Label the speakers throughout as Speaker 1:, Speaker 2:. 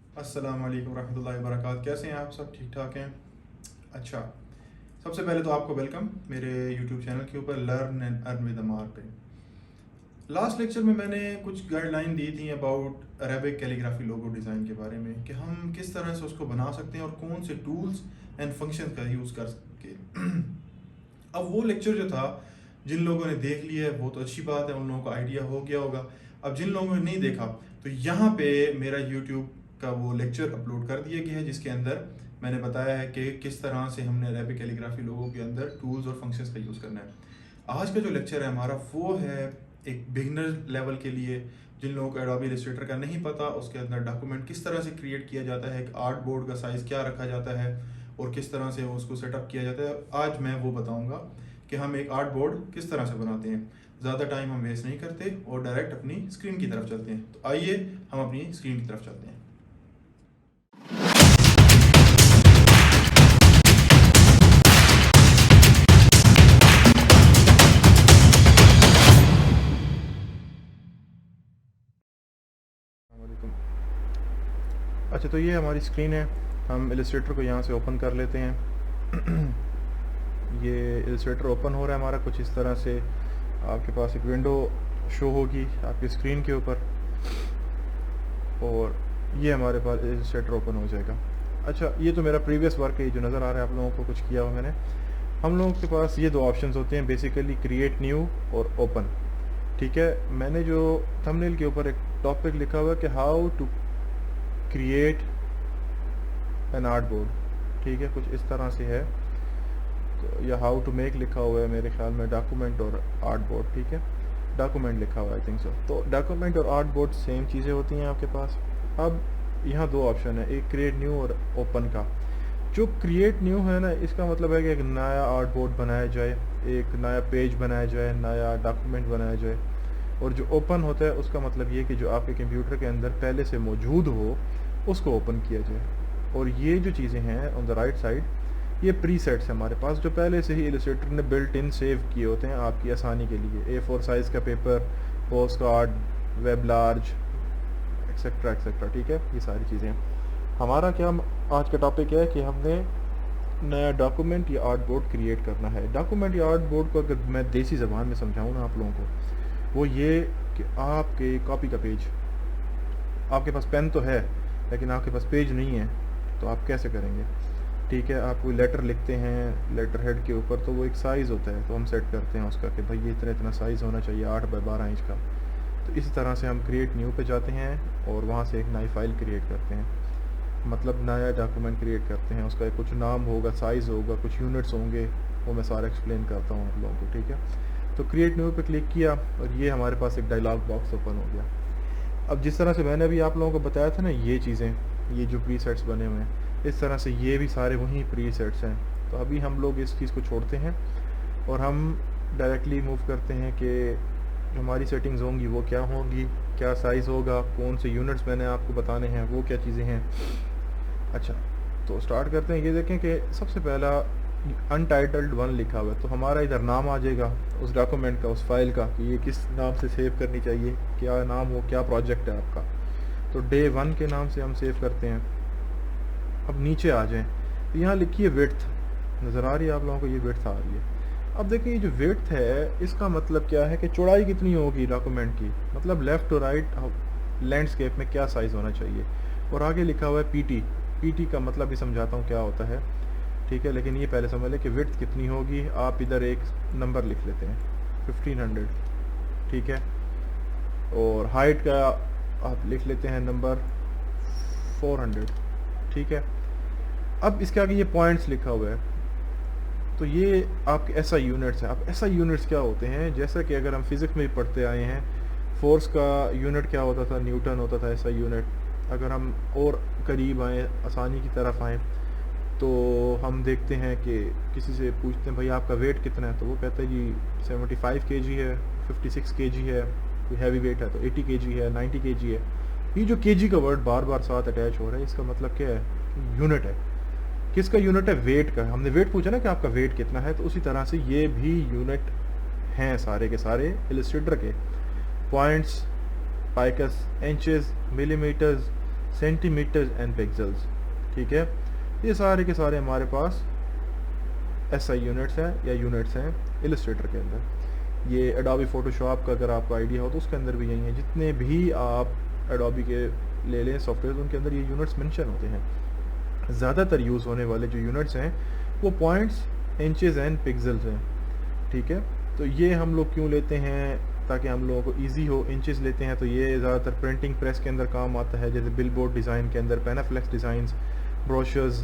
Speaker 1: अस्सलाम वालेकुम रहमतुल्लाहि व बरकातहू। कैसे हैं आप सब? ठीक ठाक हैं? अच्छा, सबसे पहले तो आपको वेलकम मेरे यूट्यूब चैनल के ऊपर लर्न एंड अर्न विद अमार पे। लास्ट लेक्चर में मैंने कुछ गाइडलाइन दी थी about Arabic calligraphy logo design के बारे में कि हम किस तरह से उसको बना सकते हैं और कौन से टूल्स एंड फंक्शन का यूज़ कर सके। अब वो लेक्चर जो था, जिन लोगों ने देख लिया है वो तो अच्छी बात है, उन लोगों को आइडिया हो गया होगा। अब जिन लोगों ने नहीं देखा तो यहाँ पे मेरा यूट्यूब का वो लेक्चर अपलोड कर दिया गया है, जिसके अंदर मैंने बताया है कि किस तरह से हमने अरेबिक कैलीग्राफी लोगों के अंदर टूल्स और फंक्शंस का यूज़ करना है। आज का जो लेक्चर है हमारा वो है एक बिगनर लेवल के लिए, जिन लोगों को एडोबी इलस्ट्रेटर का नहीं पता, उसके अंदर डॉक्यूमेंट किस तरह से क्रिएट किया जाता है, एक आर्ट बोर्ड का साइज़ क्या रखा जाता है और किस तरह से उसको सेटअप किया जाता है। आज मैं वो बताऊंगा कि हम एक आर्ट बोर्ड किस तरह से बनाते हैं। ज़्यादा टाइम हम वेस्ट नहीं करते और डायरेक्ट अपनी स्क्रीन की तरफ चलते हैं। तो आइए हम अपनी स्क्रीन की तरफ चलते हैं। अच्छा, तो ये हमारी स्क्रीन है। हम इलस्ट्रेटर को यहाँ से ओपन कर लेते हैं। ये इलस्ट्रेटर ओपन हो रहा है हमारा कुछ इस तरह से। आपके पास एक विंडो शो होगी आपकी स्क्रीन के ऊपर और ये हमारे पास इलस्ट्रेटर ओपन हो जाएगा। अच्छा, ये तो मेरा प्रीवियस वर्क है जो नज़र आ रहा है आप लोगों को, कुछ किया हुआ मैंने। हम लोगों के पास ये दो ऑप्शंस होते हैं बेसिकली, क्रिएट न्यू और ओपन। ठीक है, मैंने जो थंबनेल के ऊपर एक टॉपिक लिखा हुआ है कि how to create an art board, ठीक है, कुछ इस तरह से है। तो या हाउ टू मेक लिखा हुआ है मेरे ख्याल में, डॉक्यूमेंट और आर्ट बोर्ड, ठीक है, डॉक्यूमेंट लिखा हुआ है आई थिंक सो। तो डॉक्यूमेंट और आर्ट बोर्ड सेम चीज़ें होती हैं आपके पास। अब यहाँ दो ऑप्शन है, एक क्रिएट न्यू और ओपन का। जो क्रिएट न्यू है ना, इसका मतलब है कि एक नया आर्ट बोर्ड बनाया जाए, एक नया पेज बनाया जाए, नया डॉक्यूमेंट बनाया जाए। और जो ओपन होता है उसका मतलब ये कि जो आपके कंप्यूटर के अंदर पहले से मौजूद हो उसको ओपन किया जाए। और ये जो चीज़ें हैं ऑन द राइट साइड, ये प्रीसेट्स हैं हमारे पास जो पहले से ही इलस्ट्रेटर ने बिल्ट इन सेव किए होते हैं आपकी आसानी के लिए। A4 साइज़ का paper, post card, web large, etcetera etcetera, ठीक है, ये सारी चीज़ें। हमारा क्या आज का टॉपिक है कि हमने नया डॉक्यूमेंट या आर्ट बोर्ड क्रिएट करना है। डॉक्यूमेंट या आर्ट बोर्ड को अगर मैं देसी ज़बान में समझाऊँ ना आप लोगों को, वो ये कि आपके कॉपी का पेज, आपके पास पेन तो है लेकिन आपके पास पेज नहीं है, तो आप कैसे करेंगे? ठीक है, आप कोई लेटर लिखते हैं लेटर हेड के ऊपर, तो वो एक साइज़ होता है, तो हम सेट करते हैं उसका कि भाई ये इतना इतना साइज़ होना चाहिए 8 बाई 12 इंच का। तो इसी तरह से हम क्रिएट न्यू पे जाते हैं और वहाँ से एक नई फाइल क्रिएट करते हैं, मतलब नया डॉक्यूमेंट क्रिएट करते हैं। उसका कुछ नाम होगा, साइज़ होगा, कुछ यूनिट्स होंगे, वो मैं सारा एक्सप्लेन करता हूँ आप लोगों को, ठीक है। तो क्रिएट न्यू पे क्लिक किया और ये हमारे पास एक डायलॉग बॉक्स ओपन हो गया। अब जिस तरह से मैंने अभी आप लोगों को बताया था ना, ये चीज़ें, ये जो प्रीसेट्स बने हुए हैं, इस तरह से ये भी सारे वही प्रीसेट्स हैं। तो अभी हम लोग इस चीज़ को छोड़ते हैं और हम डायरेक्टली मूव करते हैं कि जो हमारी सेटिंग्स होंगी वो क्या होंगी, क्या साइज़ होगा, कौन से यूनिट्स मैंने आपको बताने हैं, वो क्या चीज़ें हैं। अच्छा, तो स्टार्ट करते हैं। ये देखें कि सबसे पहला अनटाइटल्ड 1 लिखा हुआ है, तो हमारा इधर नाम आ जाएगा उस डॉक्यूमेंट का, उस फाइल का, कि ये किस नाम से सेव करनी चाहिए, क्या नाम हो, क्या प्रोजेक्ट है आपका। तो डे 1 के नाम से हम सेव करते हैं। अब नीचे आ जाएं तो यहाँ लिखिए विड्थ, नज़र आ रही है आप लोगों को, ये विड्थ आ रही है। अब देखिए ये जो विड्थ है इसका मतलब क्या है कि चौड़ाई कितनी होगी डॉक्यूमेंट की, मतलब लेफ़्ट टू राइट लैंडस्केप में क्या साइज़ होना चाहिए। और आगे लिखा हुआ है पीटी। पीटी का मतलब भी समझाता हूँ क्या होता है, ठीक है, लेकिन ये पहले समझ लें कि विड्थ कितनी होगी। आप इधर एक नंबर लिख लेते हैं 1500, ठीक है, और हाइट का आप लिख लेते हैं नंबर 400, ठीक है। अब इसके आगे ये पॉइंट्स लिखा हुआ है, तो ये आपके एसआई यूनिट्स हैं। अब एसआई यूनिट्स क्या होते हैं, जैसा कि अगर हम फिज़िक्स में पढ़ते आए हैं, फोर्स का यूनिट क्या होता था, न्यूटन होता था एसआई यूनिट। अगर हम और करीब आएँ, आसानी की तरफ आएँ, तो हम देखते हैं कि किसी से पूछते हैं भाई आपका वेट कितना है, तो वो कहता है जी 75 kg है, 56 kg है, कोई हैवी वेट है तो 80 kg है, 90 kg है। ये जो kg का वर्ड बार बार साथ अटैच हो रहा है, इसका मतलब क्या है, यूनिट है। किसका यूनिट है? वेट का। हमने वेट पूछा ना कि आपका वेट कितना है, तो उसी तरह से ये भी यूनिट हैं सारे के सारे इलस्ट्रेटर के। Points, picas, inches, millimetres, centimetres and pixels, ठीक है। ये सारे के सारे हमारे पास एसआई यूनिट्स हैं या यूनिट्स हैं इलस्ट्रेटर के अंदर। ये एडोबी फोटोशॉप का अगर आपको आइडिया हो तो उसके अंदर भी यही है, जितने भी आप एडोबी के ले लें सॉफ्टवेयर उनके अंदर ये यूनिट्स मेंशन होते हैं। ज़्यादातर यूज़ होने वाले जो यूनिट्स हैं वो पॉइंट्स, इंचेस एंड पिक्सल्स हैं, ठीक है। तो ये हम लोग क्यों लेते हैं, ताकि हम लोगों को इजी हो। इंचेस लेते हैं तो ये ज़्यादातर प्रिंटिंग प्रेस के अंदर काम आता है, जैसे बिलबोर्ड डिज़ाइन के अंदर, Panaflex designs, brochures,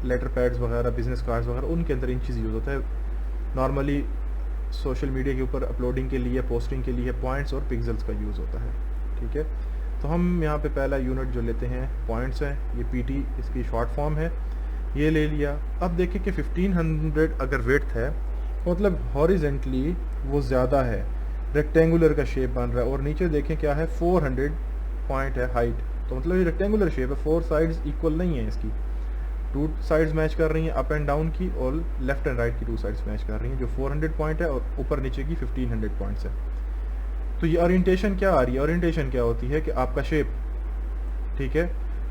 Speaker 1: letter pads वगैरह, बिजनेस कार्ड्स वगैरह, उनके अंदर इंचेस यूज़ होता है। नॉर्मली सोशल मीडिया के ऊपर अपलोडिंग के लिए, पोस्टिंग के लिए पॉइंट्स और पिक्सल्स का यूज़ होता है, ठीक है। तो हम यहाँ पे पहला यूनिट जो लेते हैं पॉइंट्स है, ये पीटी इसकी शॉर्ट फॉर्म है, ये ले लिया। अब देखें कि 1500 अगर विड्थ है मतलब हॉरिजेंटली वो ज़्यादा है, रेक्टेंगुलर का शेप बन रहा है, और नीचे देखें क्या है 400 पॉइंट है हाइट, तो मतलब ये रेक्टेंगुलर शेप है, 4 साइड्स इक्वल नहीं है इसकी, 2 साइड्स मैच कर रही हैं अप एंड डाउन की, और लेफ्ट एंड राइट की 2 साइड्स मैच कर रही हैं, जो 400 पॉइंट है और ऊपर नीचे की 1500 पॉइंट्स है। तो ये ओरिएंटेशन क्या आ रही है, ओरिएंटेशन क्या होती है कि आपका शेप, ठीक है,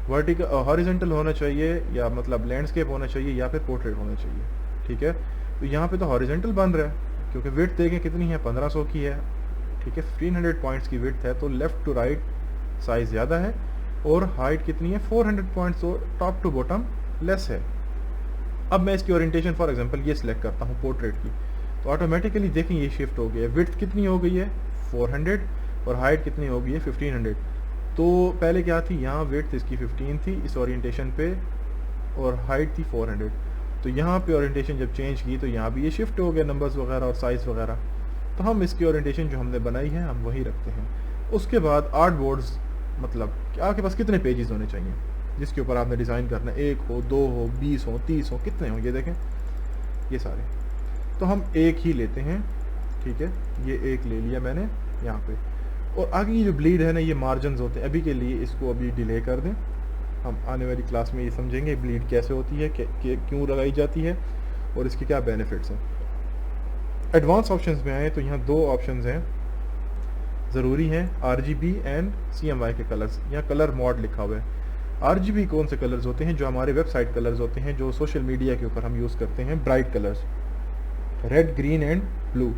Speaker 1: वर्टिकल हॉरिजॉन्टल होना चाहिए, या मतलब लैंडस्केप होना चाहिए, या फिर पोर्ट्रेट होना चाहिए, ठीक है। तो यहाँ पे तो हॉरिजॉन्टल बन रहा है क्योंकि विड्थ देखें कितनी है, 1500 की है, ठीक है। 1500 पॉइंट्स की विड्थ है तो लेफ़्ट टू राइट साइज़ ज़्यादा है, और हाइट कितनी है 400 पॉइंट्स, तो टॉप टू बॉटम लेस है। अब मैं इसकी ओरिएंटेशन फॉर एग्जांपल ये सिलेक्ट करता हूँ पोर्ट्रेट की, तो ऑटोमेटिकली देखें ये शिफ्ट हो गई है। विड्थ कितनी हो गई है 400, और हाइट कितनी हो गई है 1500। तो पहले क्या थी, यहाँ विड्थ इसकी 15 थी इस ओरिएंटेशन पे, और हाइट थी 400। तो यहाँ पे ओरिएंटेशन जब चेंज की तो यहाँ भी ये शिफ्ट हो गया, नंबर्स वगैरह और साइज़ वगैरह। तो हम इसकी ओरिएंटेशन जो हमने बनाई है हम वही रखते हैं। उसके बाद आर्ट बोर्ड्स, मतलब कि आपके पास कितने पेजेस होने चाहिए जिसके ऊपर आपने डिज़ाइन करना है, 1 हो, 2 हो, 20 हो, 30 हो, कितने हो, ये देखें ये सारे। तो हम एक ही लेते हैं, ठीक है, ये एक ले लिया मैंने यहाँ पे। और आगे ये जो ब्लीड है ना, ये मार्जिनस होते हैं, अभी के लिए इसको अभी डिले कर दें, हम आने वाली क्लास में ये समझेंगे ब्लीड कैसे होती है, क्यों लगाई जाती है, और इसके क्या बेनिफिट्स हैं। एडवांस ऑप्शंस में आए तो यहाँ 2 ऑप्शंस हैं ज़रूरी हैं, RGB एंड CMY के कलर्स। यहाँ कलर मोड लिखा हुआ है। RGB कौन से कलर्स होते हैं, जो हमारे वेबसाइट कलर्स होते हैं, जो सोशल मीडिया के ऊपर हम यूज़ करते हैं, bright colours, red, green and blue.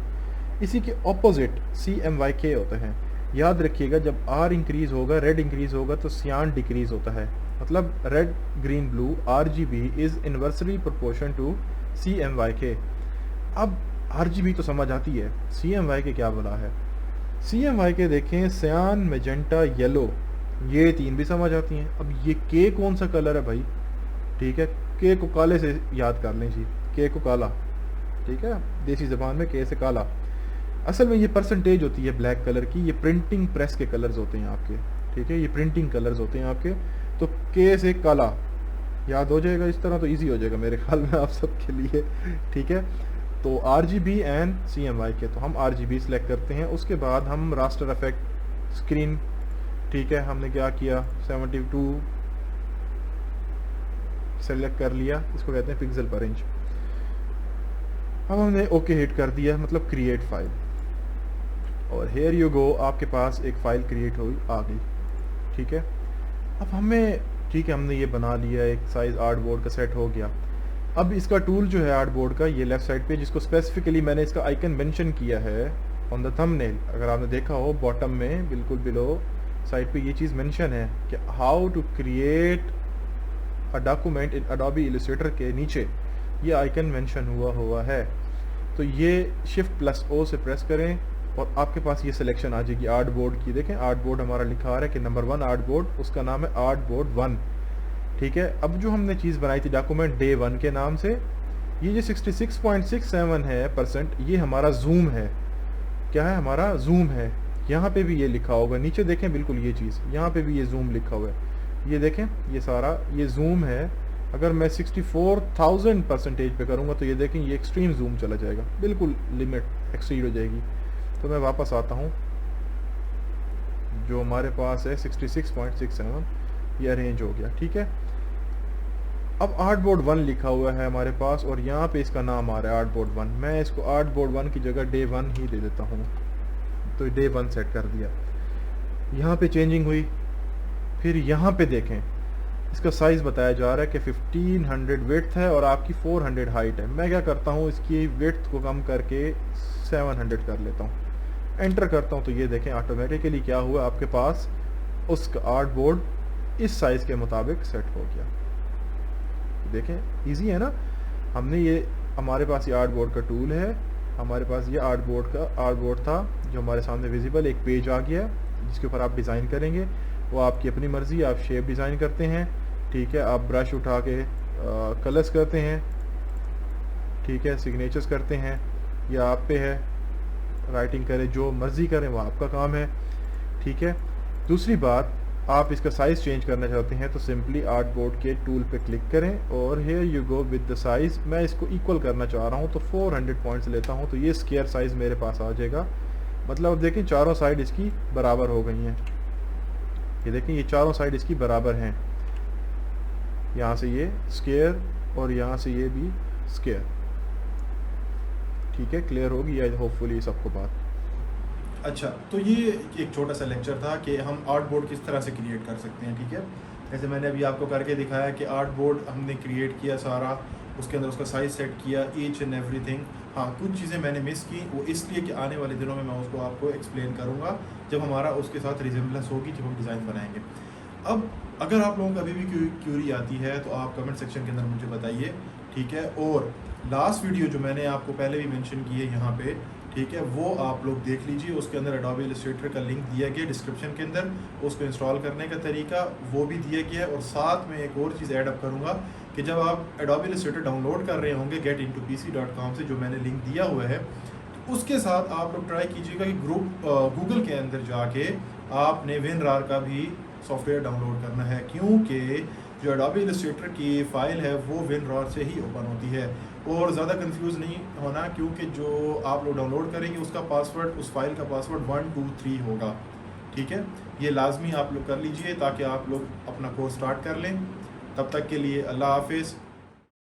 Speaker 1: इसी के ऑपोजिट CMYK होते हैं। याद रखिएगा जब R इंक्रीज़ होगा, रेड इंक्रीज़ होगा, तो सियान डिक्रीज़ होता है। मतलब red, green, blue, RGB is inversely proportion to CMYK। अब RGB तो समझ आती है, CMYK क्या बोला है। CMYK देखें, सियान, मैजेंटा, येलो, ये 3 भी समझ आती हैं। अब ये K कौन सा कलर है भाई, ठीक है, K को काले से याद कर लें जी, K को काला, ठीक है, देसी ज़बान में K से काला। असल में ये परसेंटेज होती है ब्लैक कलर की, ये प्रिंटिंग प्रेस के कलर्स होते हैं आपके, ठीक है, ये प्रिंटिंग कलर्स होते हैं आपके। तो K से काला याद हो जाएगा इस तरह, तो इजी हो जाएगा मेरे ख्याल में आप सबके लिए, ठीक है। तो RGB एंड CMYK, तो हम RGB सेलेक्ट करते हैं। उसके बाद हम रास्टर इफेक्ट स्क्रीन, ठीक है, हमने क्या किया 72 सेलेक्ट कर लिया, इसको कहते हैं पिक्सल पर इंच। अब हमने ओके हिट कर दिया, मतलब क्रिएट फाइल, और हेयर यू गो, आपके पास एक फ़ाइल क्रिएट हुई आ गई, ठीक है। अब हमें, ठीक है, हमने ये बना लिया, एक साइज़ आर्ट बोर्ड का सेट हो गया। अब इसका टूल जो है आर्ट बोर्ड का, ये लेफ़्ट साइड पे, जिसको स्पेसिफिकली मैंने इसका आइकन मेंशन किया है ऑन द थंबनेल, अगर आपने देखा हो बॉटम में बिल्कुल बिलो साइड पे ये चीज़ मेंशन है कि how to create a document in Adobe Illustrator के नीचे ये आइकन मेंशन हुआ है। तो ये Shift+O से प्रेस करें और आपके पास ये सिलेक्शन आ जाएगी आर्ट बोर्ड की। देखें आर्ट बोर्ड हमारा लिखा आ रहा है कि नंबर 1 आर्ट बोर्ड, उसका नाम है आर्ट बोर्ड 1, ठीक है। अब जो हमने चीज़ बनाई थी डॉक्यूमेंट डे 1 के नाम से, ये जो 66.67 है %, ये हमारा जूम है। क्या है, हमारा जूम है। यहाँ पे भी ये लिखा होगा, नीचे देखें बिल्कुल ये चीज़, यहाँ पे भी ये जूम लिखा हुआ है, ये देखें ये सारा ये जूम है। अगर मैं 64,000% पे करूँगा तो ये देखें ये एक्सट्रीम जूम चला जाएगा, बिल्कुल लिमिट एक्सीड हो जाएगी। तो मैं वापस आता हूँ, जो हमारे पास है 66.67, ये अरेंज हो गया, ठीक है। अब आर्ट बोर्ड 1 लिखा हुआ है हमारे पास, और यहाँ पे इसका नाम आ रहा है आर्ट बोर्ड 1। मैं इसको आर्ट बोर्ड 1 की जगह डे 1 ही दे देता हूँ, तो डे 1 सेट कर दिया। यहाँ पे चेंजिंग हुई, फिर यहाँ पे देखें, इसका साइज़ बताया जा रहा है कि 1500 विड्थ है और आपकी 400 हाइट है। मैं क्या करता हूँ, इसकी विड्थ को कम करके 700 कर लेता हूँ, एंटर करता हूँ, तो ये देखें ऑटोमेटिकली क्या हुआ, आपके पास उसका आर्ट बोर्ड इस साइज़ के मुताबिक सेट हो गया। देखें इजी है ना। हमने ये, हमारे पास ये आर्ट बोर्ड का टूल है, हमारे पास ये आर्ट बोर्ड था जो हमारे सामने विजिबल, एक पेज आ गया जिसके ऊपर आप डिज़ाइन करेंगे। वो आपकी अपनी मर्ज़ी, आप शेप डिज़ाइन करते हैं, ठीक है, आप ब्रश उठा के कलर्स करते हैं, ठीक है, सिग्नेचर्स करते हैं, या आप पे है, राइटिंग करें, जो मर्ज़ी करें वो आपका काम है, ठीक है। दूसरी बात, आप इसका साइज़ चेंज करना चाहते हैं तो सिंपली आर्ट बोर्ड के टूल पे क्लिक करें और here you go with the size. मैं इसको इक्वल करना चाह रहा हूँ तो 400 पॉइंट्स लेता हूँ, तो ये स्क्वायर साइज़ मेरे पास आ जाएगा। मतलब अब देखें चारों साइड इसकी बराबर हो गई हैं, ये देखें ये चारों साइड इसकी बराबर हैं, यहाँ से ये स्क्वायर और यहाँ से ये भी स्क्वायर, ठीक है। क्लियर होगी या होपफुली सबको बात।
Speaker 2: अच्छा, तो ये एक छोटा सा लेक्चर था कि हम आर्ट बोर्ड किस तरह से क्रिएट कर सकते हैं, ठीक है। जैसे मैंने अभी आपको करके दिखाया कि आर्ट बोर्ड हमने क्रिएट किया सारा, उसके अंदर उसका साइज़ सेट किया, ईच एंड एवरीथिंग। हाँ, कुछ चीज़ें मैंने मिस की, वो इसलिए कि आने वाले दिनों में मैं उसको आपको एक्सप्लेन करूँगा जब हमारा उसके साथ रिजेम्बलेंस होगी, जब हम डिज़ाइन बनाएंगे। अब अगर आप लोगों को अभी भी क्यूरी आती है तो आप कमेंट सेक्शन के अंदर मुझे बताइए, ठीक है। और लास्ट वीडियो जो मैंने आपको पहले भी मेंशन की है यहाँ पे, ठीक है, वो आप लोग देख लीजिए। उसके अंदर एडोबी इलस्ट्रेटर का लिंक दिया गया डिस्क्रिप्शन के अंदर, उसको इंस्टॉल करने का तरीका वो भी दिया गया है। और साथ में एक और चीज़ ऐड अप करूँगा कि जब आप एडोबी इलस्ट्रेटर डाउनलोड कर रहे होंगे getintopc.com से, जो मैंने लिंक दिया हुआ है, तो उसके साथ आप लोग ट्राई कीजिएगा कि गूगल के अंदर जाके आपने WinRAR का भी सॉफ्टवेयर डाउनलोड करना है, क्योंकि जो एडोबी इलस्ट्रेटर की फ़ाइल है वो WinRAR से ही ओपन होती है। और ज़्यादा कंफ्यूज नहीं होना, क्योंकि जो आप लोग डाउनलोड करेंगे उसका पासवर्ड, उस फाइल का पासवर्ड 123 होगा, ठीक है। ये लाजमी आप लोग कर लीजिए ताकि आप लोग अपना कोर्स स्टार्ट कर लें। तब तक के लिए अल्लाह हाफिज़।